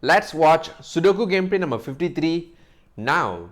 Let's watch Sudoku gameplay number 53 now.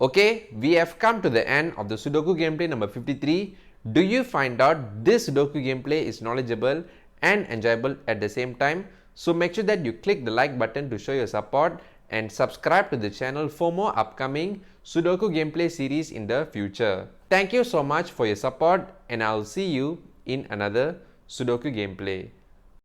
Okay, we have come to the end of the Sudoku gameplay number 53. Do you find out this Sudoku gameplay is knowledgeable and enjoyable at the same time? So make sure that you click the like button to show your support and subscribe to the channel for more upcoming Sudoku gameplay series in the future. Thank you so much for your support and I'll see you in another Sudoku gameplay.